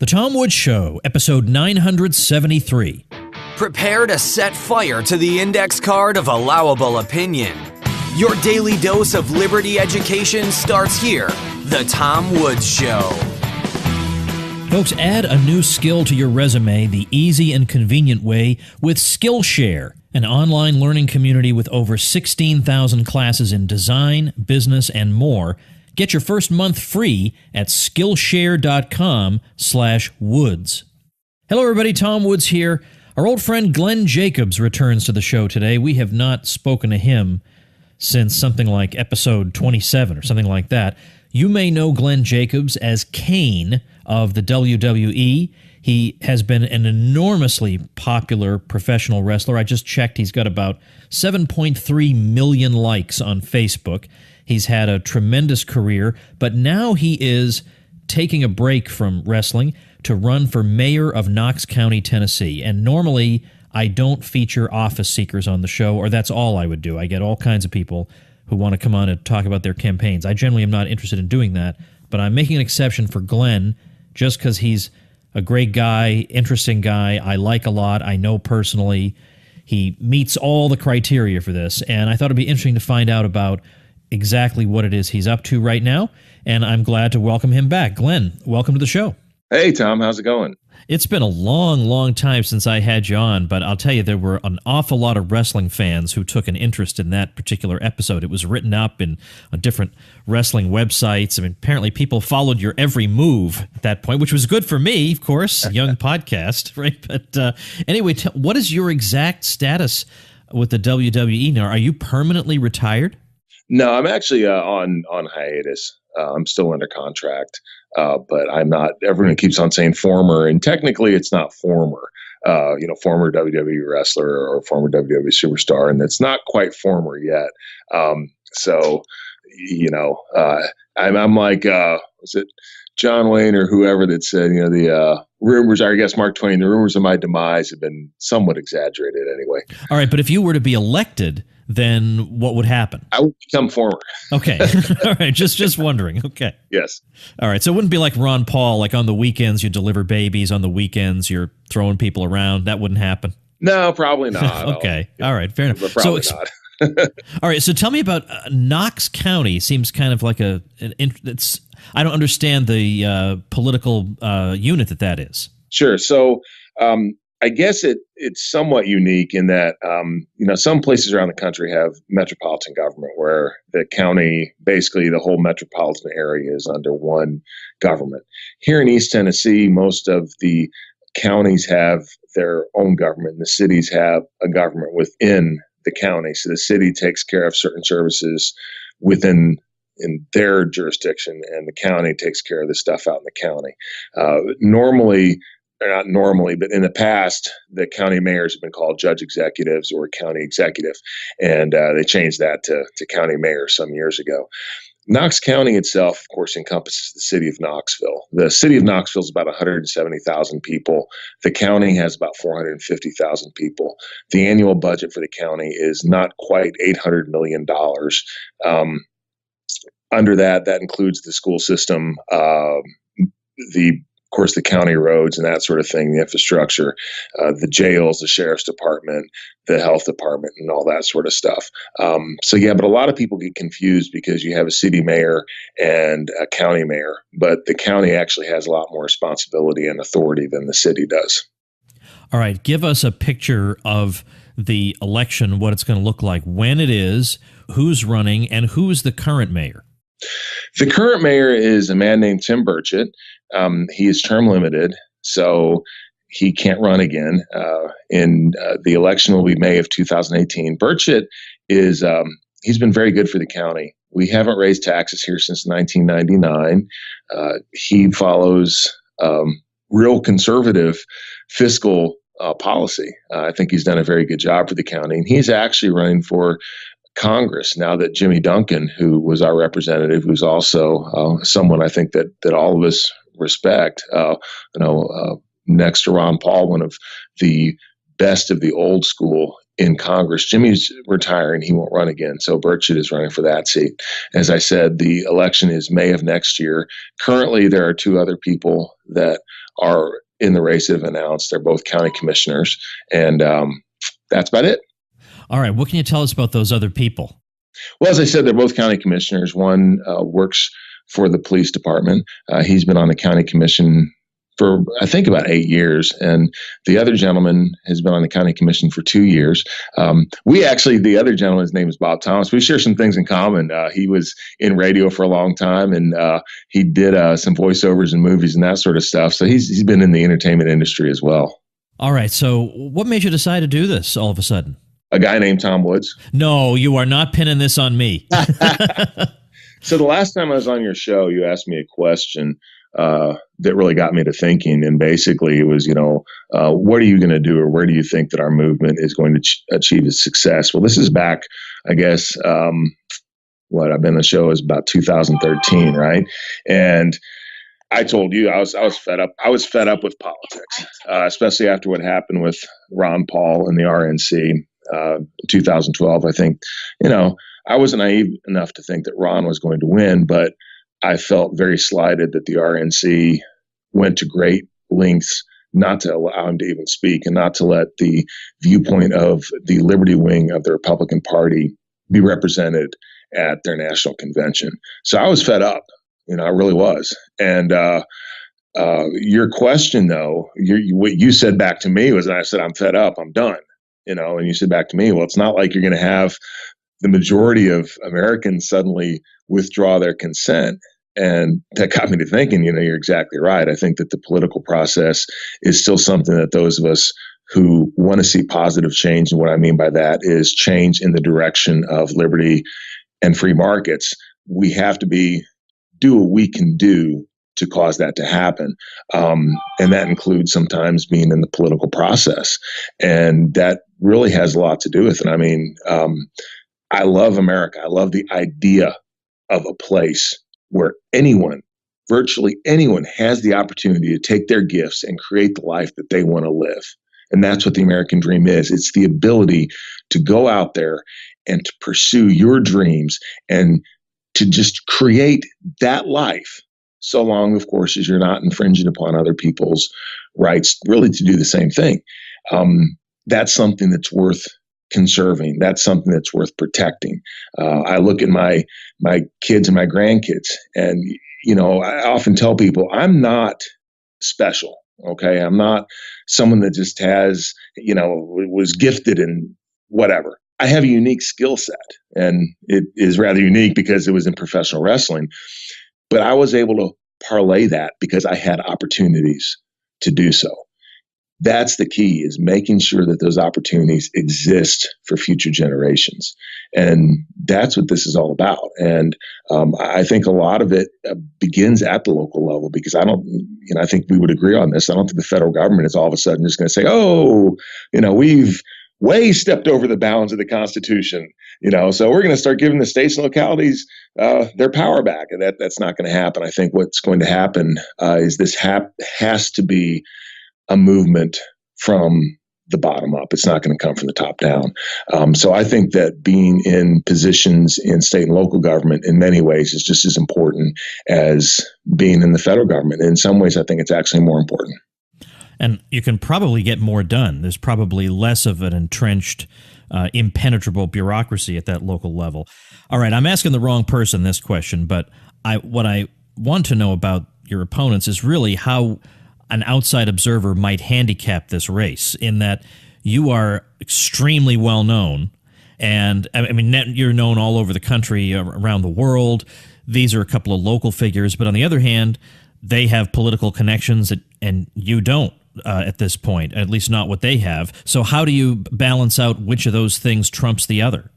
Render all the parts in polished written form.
The Tom Woods Show, episode 973. Prepare to set fire to the index card of allowable opinion. Your daily dose of liberty education starts here. The Tom Woods Show. Folks, add a new skill to your resume the easy and convenient way with Skillshare, an online learning community with over 16,000 classes in design, business, and more. Get your first month free at Skillshare.com/Woods. Hello, everybody. Tom Woods here. Our old friend Glenn Jacobs returns to the show today. We have not spoken to him since something like episode 27 or something like that. You may know Glenn Jacobs as Kane of the WWE. He has been an enormously popular professional wrestler. I just checked. He's got about 7.3 million likes on Facebook. He's had a tremendous career, but now he is taking a break from wrestling to run for mayor of Knox County, Tennessee. And normally, I don't feature office seekers on the show, or that's all I would do. I get all kinds of people who want to come on and talk about their campaigns. I generally am not interested in doing that, but I'm making an exception for Glenn just because he's a great guy, interesting guy, I like a lot, I know personally. He meets all the criteria for this, and I thought it'd be interesting to find out about exactly what it is he's up to right now, and I'm glad to welcome him back. Glenn, welcome to the show. Hey, Tom. How's it going? It's been a long, long time since I had you on, but I'll tell you, there were an awful lot of wrestling fans who took an interest in that particular episode. It was written up on different wrestling websites. I mean, apparently people followed your every move at that point, which was good for me, of course, young podcast, right? But anyway, what is your exact status with the WWE now? Are you permanently retired? No, I'm actually on hiatus. I'm still under contract, but I'm not. Everyone keeps on saying former, and technically it's not former. Former WWE wrestler or former WWE superstar, and it's not quite former yet. I'm like, was it John Wayne or whoever that said, the rumors are, I guess Mark Twain, the rumors of my demise have been somewhat exaggerated anyway. All right, but if you were to be elected, then what would happen? I would become former. Okay. All right. Just wondering. Okay. Yes. All right. So it wouldn't be like Ron Paul, like on the weekends you deliver babies, on the weekends you're throwing people around. That wouldn't happen. No, probably not. Okay. All right. Fair enough. But probably not. All right. So tell me about Knox County. Seems kind of like I don't understand the political unit that is. Sure. So I guess it's somewhat unique in that, some places around the country have metropolitan government where the county, basically the whole metropolitan area is under one government. Here in East Tennessee, most of the counties have their own government and the cities have a government within the county. So the city takes care of certain services in their jurisdiction, and the county takes care of the stuff out in the county. Not normally, but in the past, the county mayors have been called judge executives or county executive, and they changed that to county mayor some years ago. Knox County itself, of course, encompasses the city of Knoxville. The city of Knoxville is about 170,000 people. The county has about 450,000 people. The annual budget for the county is not quite $800 million. Under that includes the school system, of course, the county roads and that sort of thing, the infrastructure, the jails, the sheriff's department, the health department, and all that sort of stuff. But a lot of people get confused because you have a city mayor and a county mayor, but the county actually has a lot more responsibility and authority than the city does. All right, give us a picture of the election, what it's going to look like, when it is, who's running, and who's the current mayor. The current mayor is a man named Tim Burchett. He is term limited, so he can't run again. The election will be May of 2018. Burchett he's been very good for the county. We haven't raised taxes here since 1999. He follows real conservative fiscal policy. I think he's done a very good job for the county, and he's actually running for Congress now that Jimmy Duncan, who was our representative, who's also someone I think that all of us respect, next to Ron Paul, one of the best of the old school in Congress. Jimmy's retiring. He won't run again. So Burchett is running for that seat. As I said, the election is May of next year. Currently, there are two other people that are in the race have announced. They're both county commissioners, and that's about it. All right. What can you tell us about those other people? Well, as I said, they're both county commissioners. One works for the police department. He's been on the county commission for, I think, about 8 years. And the other gentleman has been on the county commission for 2 years. The other gentleman's name is Bob Thomas. We share some things in common. He was in radio for a long time, and he did some voiceovers in movies and that sort of stuff. So he's been in the entertainment industry as well. All right. So what made you decide to do this all of a sudden? A guy named Tom Woods. No, you are not pinning this on me. So the last time I was on your show, you asked me a question that really got me to thinking. And basically it was, what are you going to do, or where do you think that our movement is going to achieve its success? Well, this is back, I guess, I've been on the show is about 2013, right? And I told you I was fed up. I was fed up with politics, especially after what happened with Ron Paul and the RNC. 2012, I think, I wasn't naive enough to think that Ron was going to win, but I felt very slighted that the RNC went to great lengths not to allow him to even speak, and not to let the viewpoint of the Liberty wing of the Republican Party be represented at their national convention. So I was fed up, I really was. And your question, though, what you said back to me was, I said, I'm fed up, I'm done. And you said back to me, well, it's not like you're going to have the majority of Americans suddenly withdraw their consent. And that got me to thinking, you're exactly right. I think that the political process is still something that those of us who want to see positive change, and what I mean by that is change in the direction of liberty and free markets, we have to do what we can do to cause that to happen. And that includes sometimes being in the political process. And that really has a lot to do with it. I love America. I love the idea of a place where virtually anyone has the opportunity to take their gifts and create the life that they want to live. And that's what the American dream is. It's the ability to go out there and to pursue your dreams and to just create that life, so long, of course, as you're not infringing upon other people's rights, really, to do the same thing. That's something that's worth conserving. That's something that's worth protecting. I look at my kids and my grandkids, and I often tell people, I'm not special. Okay, I'm not someone that just has, was gifted in whatever. I have a unique skill set, and it is rather unique because it was in professional wrestling. But I was able to parlay that because I had opportunities to do so. That's the key, is making sure that those opportunities exist for future generations. And that's what this is all about. And I think a lot of it begins at the local level, because I think we would agree on this. I don't think the federal government is all of a sudden just going to say, we've way stepped over the bounds of the Constitution, so we're going to start giving the states and localities their power back. And that's not going to happen. I think what's going to happen is this has to be a movement from the bottom up. It's not going to come from the top down. So I think that being in positions in state and local government in many ways is just as important as being in the federal government. In some ways, I think it's actually more important. And you can probably get more done. There's probably less of an entrenched, impenetrable bureaucracy at that local level. All right, I'm asking the wrong person this question, but what I want to know about your opponents is really how an outside observer might handicap this race, in that you are extremely well known. And you're known all over the country, around the world. These are a couple of local figures, but on the other hand, they have political connections and you don't. At this point, at least not what they have. So how do you balance out which of those things trumps the other?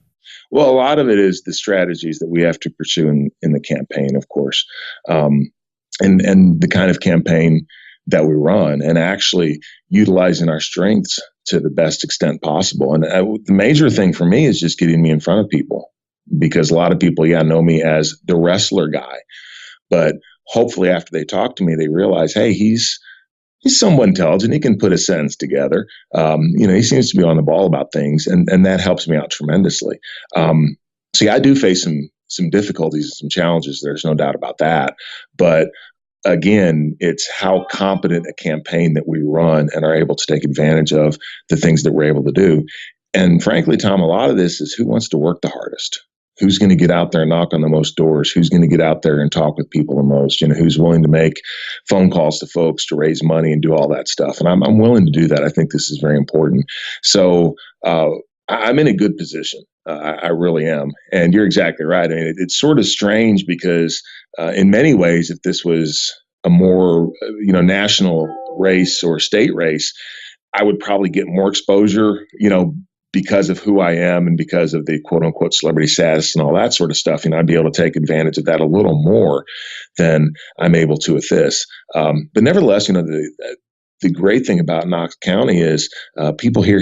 Well, a lot of it is the strategies that we have to pursue in the campaign, of course, and the kind of campaign that we run, and actually utilizing our strengths to the best extent possible. And the major thing for me is just getting me in front of people, because a lot of people, know me as the wrestler guy, but hopefully after they talk to me, they realize, hey, he's somewhat intelligent. He can put a sentence together. He seems to be on the ball about things, and that helps me out tremendously. I do face some difficulties and some challenges. There's no doubt about that. But again, it's how competent a campaign that we run and are able to take advantage of the things that we're able to do. And frankly, Tom, a lot of this is who wants to work the hardest. Who's going to get out there and knock on the most doors? Who's going to get out there and talk with people the most? Who's willing to make phone calls to folks to raise money and do all that stuff? And I'm willing to do that. I think this is very important. So I'm in a good position. I really am. And you're exactly right. I mean, it's sort of strange because in many ways, if this was a more national race or state race, I would probably get more exposure, because of who I am and because of the quote unquote celebrity status and all that sort of stuff. I'd be able to take advantage of that a little more than I'm able to with this. But nevertheless, the great thing about Knox County is people here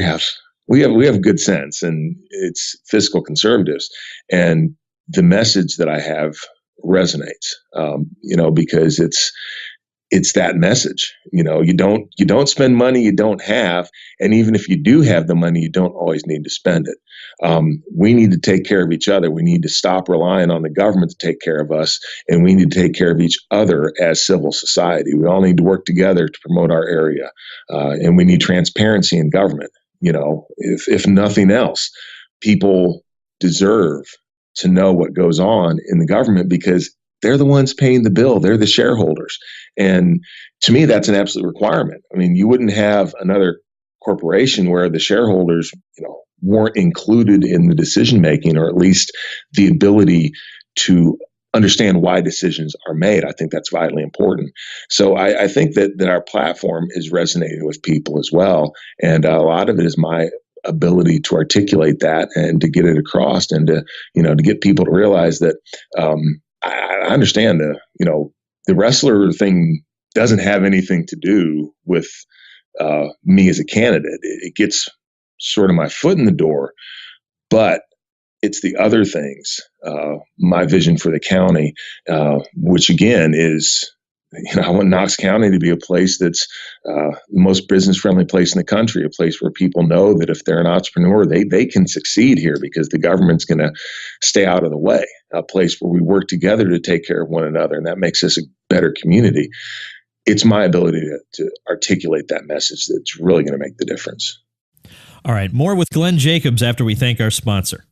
we have good sense, and it's fiscal conservatives. And the message that I have resonates, because it's that message. You don't spend money you don't have. And even if you do have the money, you don't always need to spend it. We need to take care of each other. We need to stop relying on the government to take care of us. And we need to take care of each other as civil society. We all need to work together to promote our area. And we need transparency in government. If nothing else, people deserve to know what goes on in the government because they're the ones paying the bill. They're the shareholders. And to me, that's an absolute requirement. I mean, you wouldn't have another corporation where the shareholders, weren't included in the decision-making, or at least the ability to understand why decisions are made. I think that's vitally important. So I think that our platform is resonating with people as well. And a lot of it is my ability to articulate that and to get it across and to get people to realize that, I understand the wrestler thing doesn't have anything to do with me as a candidate. It gets sort of my foot in the door, but it's the other things, my vision for the county, which again is, I want Knox County to be a place that's the most business-friendly place in the country, a place where people know that if they're an entrepreneur, they can succeed here because the government's going to stay out of the way, a place where we work together to take care of one another, and that makes us a better community. It's my ability to articulate that message that's really going to make the difference. All right, more with Glenn Jacobs after we thank our sponsor.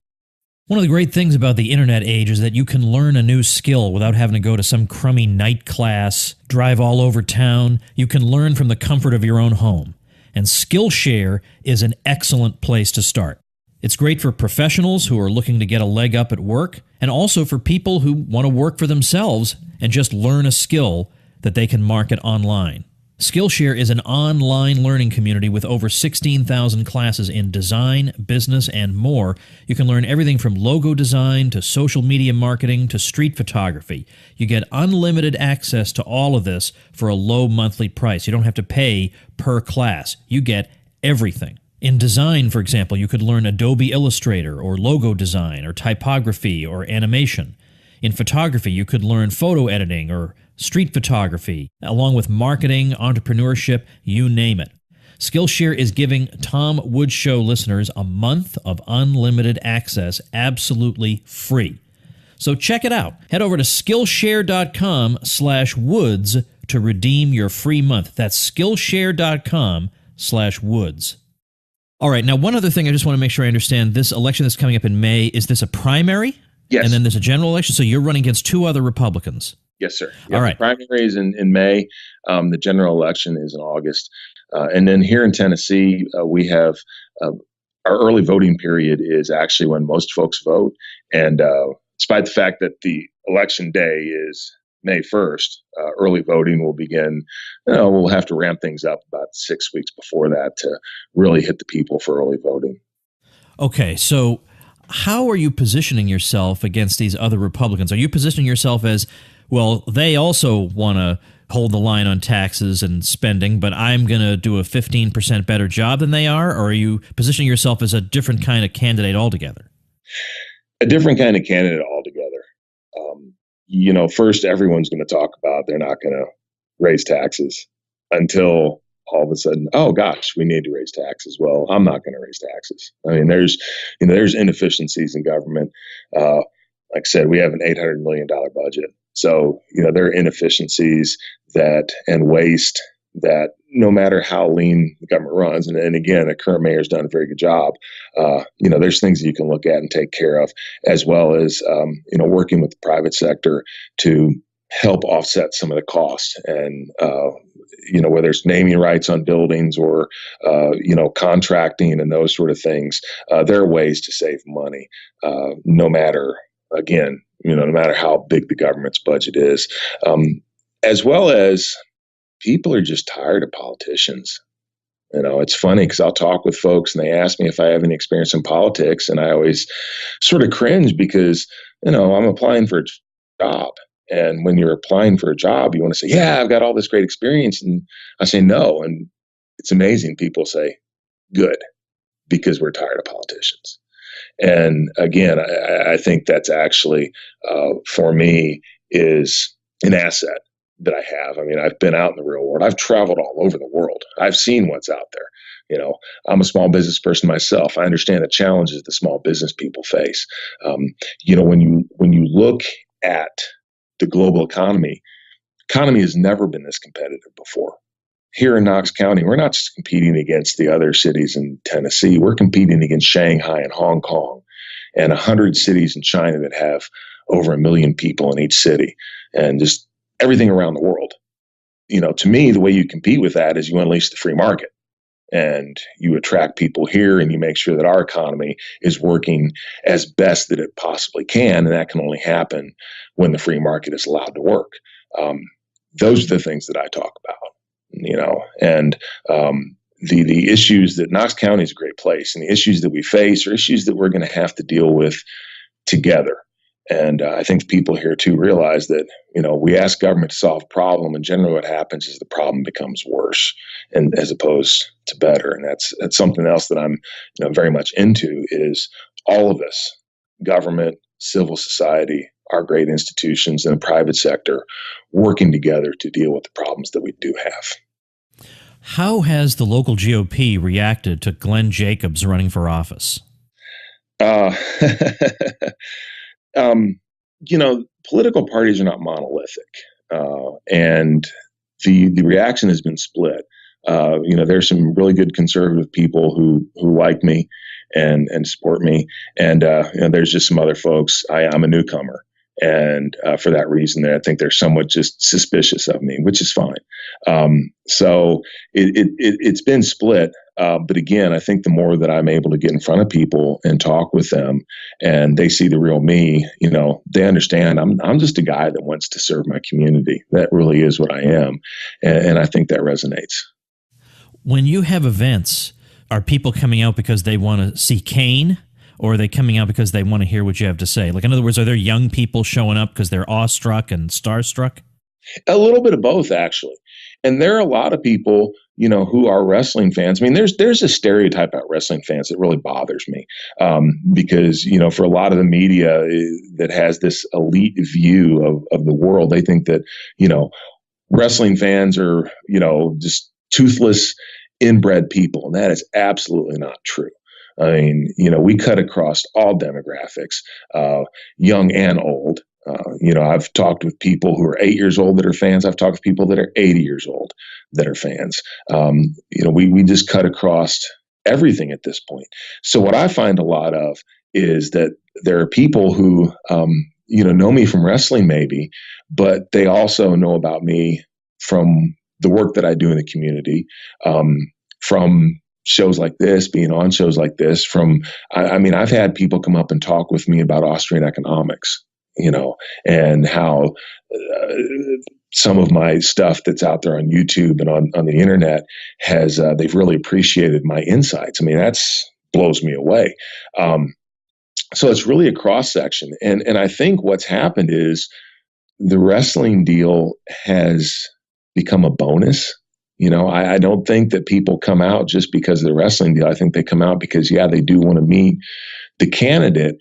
One of the great things about the internet age is that you can learn a new skill without having to go to some crummy night class, drive all over town. You can learn from the comfort of your own home. And Skillshare is an excellent place to start. It's great for professionals who are looking to get a leg up at work, and also for people who want to work for themselves and just learn a skill that they can market online. Skillshare is an online learning community with over 16,000 classes in design, business, and more. You can learn everything from logo design to social media marketing to street photography. You get unlimited access to all of this for a low monthly price. You don't have to pay per class. You get everything. In design, for example, you could learn Adobe Illustrator or logo design or typography or animation. In photography, you could learn photo editing or street photography, along with marketing, entrepreneurship, you name it. Skillshare is giving Tom Woods Show listeners a month of unlimited access absolutely free. So check it out. Head over to Skillshare.com/Woods to redeem your free month. That's Skillshare.com/Woods. All right, now one other thing I just want to make sure I understand. This election that's coming up in May, is this a primary? Yes. And then there's a general election, so you're running against two other Republicans. Yes, sir. All right. The primary is in May. The general election is in August. And then here in Tennessee, we have our early voting period is actually when most folks vote. And despite the fact that the election day is May 1st, early voting will begin. We'll have to ramp things up about 6 weeks before that to really hit the people for early voting. Okay, so how are you positioning yourself against these other Republicans? Are you positioning yourself as, well, they also want to hold the line on taxes and spending, but I'm going to do a 15% better job than they are? Or are you positioning yourself as a different kind of candidate altogether? A different kind of candidate altogether. First, everyone's going to talk about they're not going to raise taxes until all of a sudden, oh gosh, we need to raise taxes. Well, I'm not going to raise taxes. I mean, there's inefficiencies in government. Like I said, we have an $800 million budget. So, there are inefficiencies and waste that no matter how lean the government runs, and again, the current mayor's done a very good job. There's things that you can look at and take care of, as well as working with the private sector to help offset some of the costs, and whether it's naming rights on buildings or contracting and those sort of things, there are ways to save money, no matter how big the government's budget is, as well as people are just tired of politicians. It's funny because I'll talk with folks and they ask me if I have any experience in politics, and I always sort of cringe because, I'm applying for a job. And when you're applying for a job, you want to say, yeah, I've got all this great experience. And I say no. And it's amazing. People say, good, because we're tired of politicians. And again, I think that's actually, for me, is an asset that I have. I mean, I've been out in the real world. I've traveled all over the world. I've seen what's out there. I'm a small business person myself. I understand the challenges that small business people face. When you look at the global economy has never been this competitive before. Here in Knox County, we're not just competing against the other cities in Tennessee. We're competing against Shanghai and Hong Kong and 100 cities in China that have over 1 million people in each city, and just everything around the world. To me, the way you compete with that is you unleash the free market and you attract people here, and you make sure that our economy is working as best that it possibly can. And that can only happen when the free market is allowed to work. Those are the things that I talk about, and the issues that Knox County is a great place, and the issues that we face are issues that we're going to have to deal with together. And I think people here too realize that, we ask government to solve a problem, and generally what happens is the problem becomes worse, and as opposed to better. And that's something else that I'm, very much into, is all of us, government, civil society, our great institutions, and the private sector working together to deal with the problems that we do have. How has the local GOP reacted to Glenn Jacobs running for office? Political parties are not monolithic, and the reaction has been split. There's some really good conservative people who like me and support me, and there's just some other folks. I'm a newcomer, and for that reason, I think they're somewhat just suspicious of me, which is fine. So it's been split. But again, I think the more that I'm able to get in front of people and talk with them, and they see the real me, they understand I'm just a guy that wants to serve my community. That really is what I am. And I think that resonates. When you have events, are people coming out because they want to see Kane, or are they coming out because they want to hear what you have to say? Like, in other words, are there young people showing up because they're awestruck and starstruck? A little bit of both, actually. And there are a lot of people, who are wrestling fans. I mean, there's a stereotype about wrestling fans that really bothers me, because, for a lot of the media that has this elite view of the world, they think that, wrestling fans are, just toothless, inbred people. And that is absolutely not true. I mean, we cut across all demographics, young and old. I've talked with people who are 8 years old that are fans. I've talked with people that are 80 years old that are fans. We just cut across everything at this point. So what I find a lot of is that there are people who, know me from wrestling maybe, but they also know about me from the work that I do in the community, from shows like this, being on shows like this, I've had people come up and talk with me about Austrian economics, and how some of my stuff that's out there on YouTube and on the internet they've really appreciated my insights. I mean, that's blows me away. So it's really a cross section. And I think what's happened is the wrestling deal has become a bonus. I don't think that people come out just because of the wrestling deal. I think they come out because, they do want to meet the candidate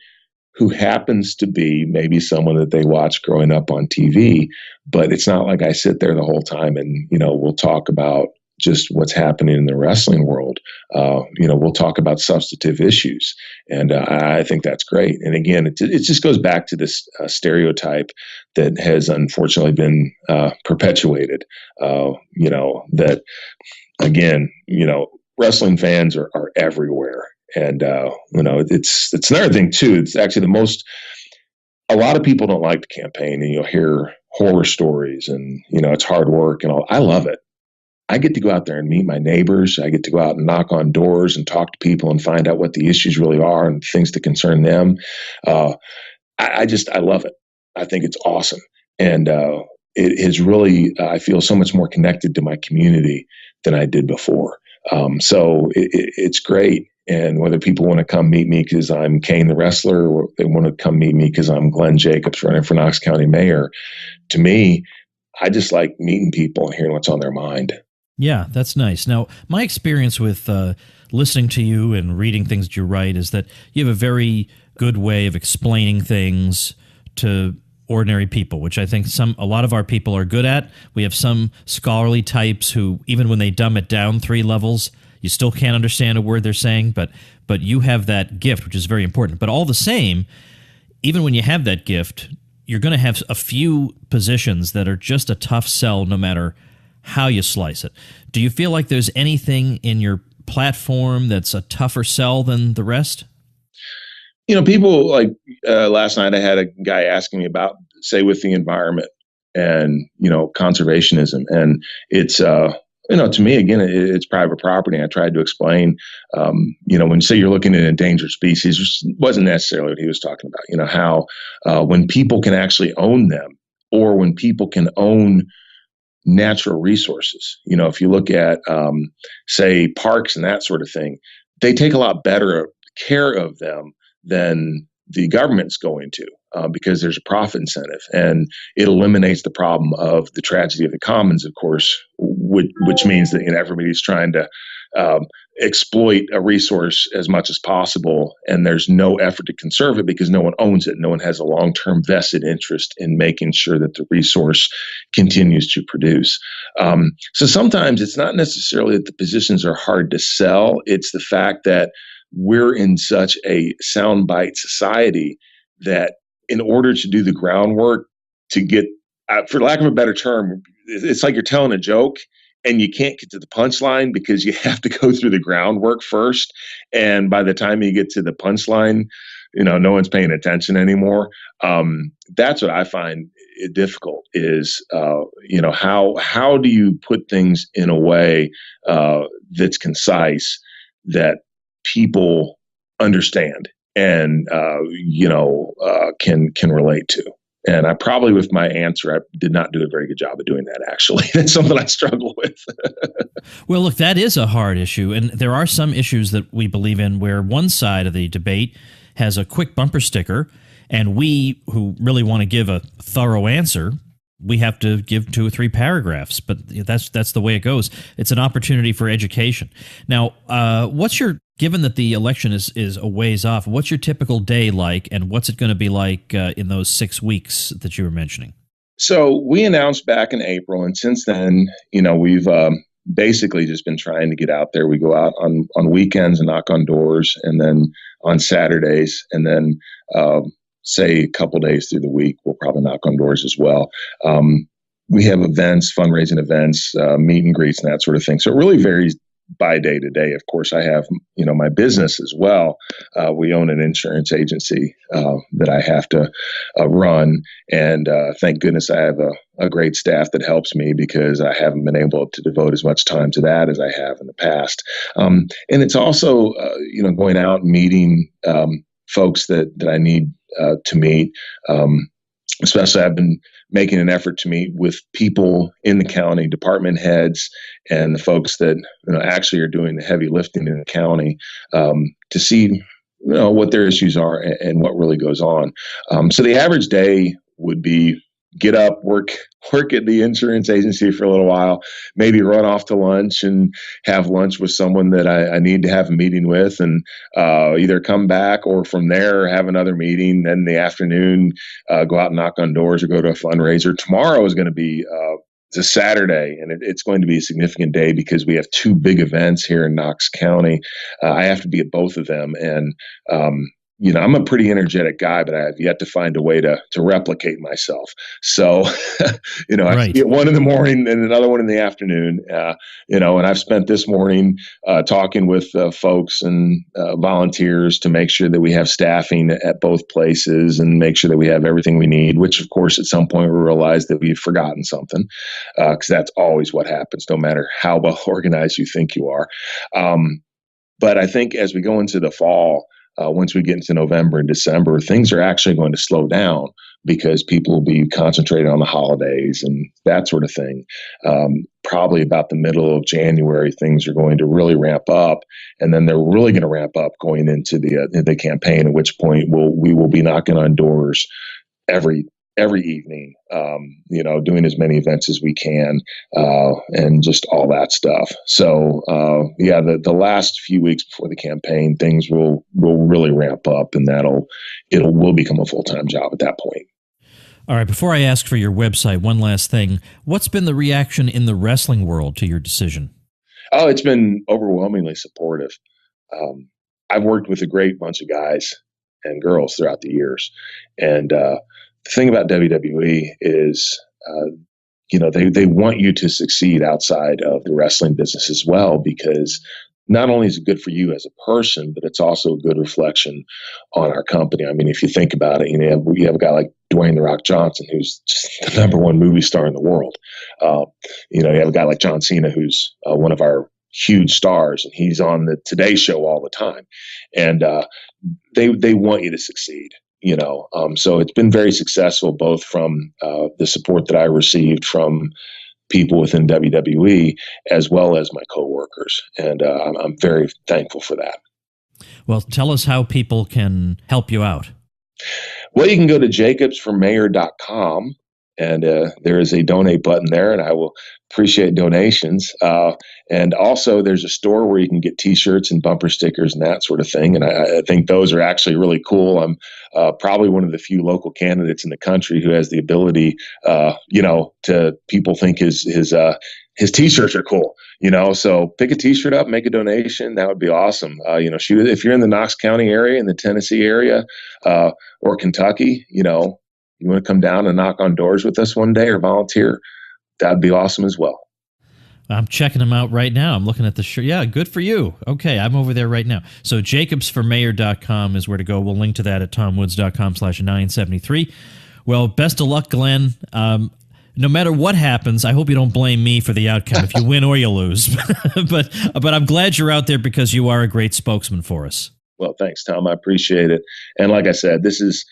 who happens to be maybe someone that they watched growing up on TV. But it's not like I sit there the whole time and, we'll talk about, just what's happening in the wrestling world. We'll talk about substantive issues, and I think that's great. And again, it just goes back to this stereotype that has unfortunately been perpetuated. That again, wrestling fans are everywhere, and it's another thing too. It's actually a lot of people don't like the campaign, and you'll hear horror stories, and it's hard work and all. I love it. I get to go out there and meet my neighbors. I get to go out and knock on doors and talk to people and find out what the issues really are and things that concern them. I love it. I think it's awesome. And it has really, I feel so much more connected to my community than I did before. So it's great. And whether people want to come meet me because I'm Kane the wrestler, or they want to come meet me because I'm Glenn Jacobs running for Knox County mayor, to me, I just like meeting people and hearing what's on their mind. Yeah, that's nice. Now, my experience with listening to you and reading things that you write is that you have a very good way of explaining things to ordinary people, which I think a lot of our people are good at. We have some scholarly types who, even when they dumb it down 3 levels, you still can't understand a word they're saying, but you have that gift, which is very important. But all the same, even when you have that gift, you're going to have a few positions that are just a tough sell no matter how you slice it. Do you feel like there's anything in your platform that's a tougher sell than the rest? People like last night I had a guy asking me about, say, with the environment and, conservationism. And it's, to me, again, it's private property. I tried to explain, when you say you're looking at endangered species, which wasn't necessarily what he was talking about, how when people can actually own them, or when people can own natural resources. If you look at, say, parks and that sort of thing, they take a lot better care of them than the government's going to, because there's a profit incentive, and it eliminates the problem of the tragedy of the commons, of course, which means that everybody's trying to exploit a resource as much as possible, and there's no effort to conserve it because no one owns it. No one has a long-term vested interest in making sure that the resource continues to produce. So sometimes it's not necessarily that the positions are hard to sell. It's the fact that we're in such a soundbite society that in order to do the groundwork to get, for lack of a better term, it's like you're telling a joke and you can't get to the punchline because you have to go through the groundwork first. And by the time you get to the punchline, no one's paying attention anymore. That's what I find difficult is, how do you put things in a way that's concise, that people understand and can relate to. And I probably, with my answer, I did not do a very good job of doing that, actually. That's something I struggle with. Well, look, that is a hard issue. And there are some issues that we believe in where one side of the debate has a quick bumper sticker, and we who really want to give a thorough answer, we have to give 2 or 3 paragraphs. But that's the way it goes. It's an opportunity for education. Now, given that the election is a ways off, what's your typical day like, and what's it going to be like in those 6 weeks that you were mentioning? So we announced back in April, and since then, we've basically just been trying to get out there. We go out on weekends and knock on doors, and then on Saturdays, and then say a couple days through the week, we'll probably knock on doors as well. We have events, fundraising events, meet and greets, and that sort of thing. So it really varies by day to day. Of course, I have, my business as well. We own an insurance agency that I have to run. And thank goodness I have a great staff that helps me, because I haven't been able to devote as much time to that as I have in the past. And it's also, going out and meeting folks that I need to meet. Especially, I've been making an effort to meet with people in the county, department heads, and the folks that actually are doing the heavy lifting in the county, to see what their issues are and what really goes on. So the average day would be get up, work at the insurance agency for a little while, maybe run off to lunch and have lunch with someone that I need to have a meeting with, and either come back or from there have another meeting. Then in the afternoon, go out and knock on doors or go to a fundraiser. Tomorrow is going to be It's a Saturday, and it's going to be a significant day because we have two big events here in Knox County. I have to be at both of them, and I'm a pretty energetic guy, but I have yet to find a way to replicate myself. So, I see it one in the morning and another one in the afternoon. And I've spent this morning talking with folks and volunteers to make sure that we have staffing at both places and make sure that we have everything we need, which of course at some point we realize that we've forgotten something, because that's always what happens, no matter how well organized you think you are. But I think as we go into the fall, once we get into November and December, things are actually going to slow down because people will be concentrated on the holidays and that sort of thing. Probably about the middle of January, things are going to really ramp up, and then they're really going to ramp up going into the campaign, at which point we will be knocking on doors every evening, doing as many events as we can, and just all that stuff. So, the last few weeks before the campaign, things will really ramp up, and will become a full-time job at that point. All right, before I ask for your website, one last thing. What's been the reaction in the wrestling world to your decision? Oh, it's been overwhelmingly supportive. I've worked with a great bunch of guys and girls throughout the years, and the thing about WWE is, they want you to succeed outside of the wrestling business as well, because not only is it good for you as a person, but it's also a good reflection on our company. I mean, if you think about it, you have a guy like Dwayne "The Rock" Johnson, who's just the number one movie star in the world. You have a guy like John Cena, who's one of our huge stars, and he's on the Today Show all the time. And they want you to succeed. So it's been very successful, both from the support that I received from people within WWE as well as my coworkers, and I'm very thankful for that. Well, tell us how people can help you out. Well, you can go to jacobsformayor.com, and there is a donate button there, and I will appreciate donations. And also, there's a store where you can get T-shirts and bumper stickers and that sort of thing. And I think those are actually really cool. I'm probably one of the few local candidates in the country who has the ability, to people think his T-shirts are cool. So pick a T-shirt up, make a donation. That would be awesome. Shoot it if you're in the Knox County area, in the Tennessee area, or Kentucky. You want to come down and knock on doors with us one day or volunteer, that'd be awesome as well. I'm checking them out right now. I'm looking at the shirt. Yeah, good for you. Okay, I'm over there right now. So jacobsformayor.com is where to go. We'll link to that at tomwoods.com/973. Well, best of luck, Glenn. No matter what happens, I hope you don't blame me for the outcome if you win or you lose. but I'm glad you're out there because you are a great spokesman for us. Well, thanks, Tom. I appreciate it. And like I said, this is,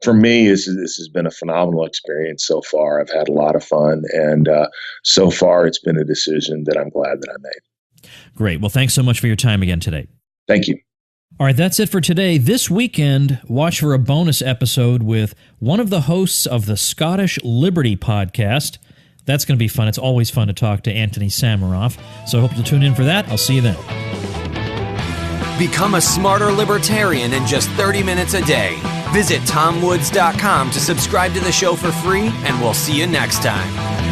for me, this has been a phenomenal experience so far. I've had a lot of fun, and so far it's been a decision that I'm glad that I made. Great. Well, thanks so much for your time again today. Thank you. All right, that's it for today. This weekend, watch for a bonus episode with one of the hosts of the Scottish Liberty podcast. That's going to be fun. It's always fun to talk to Anthony Samaroff. So I hope you'll tune in for that. I'll see you then. Become a smarter libertarian in just 30 minutes a day. Visit tomwoods.com to subscribe to the show for free, and we'll see you next time.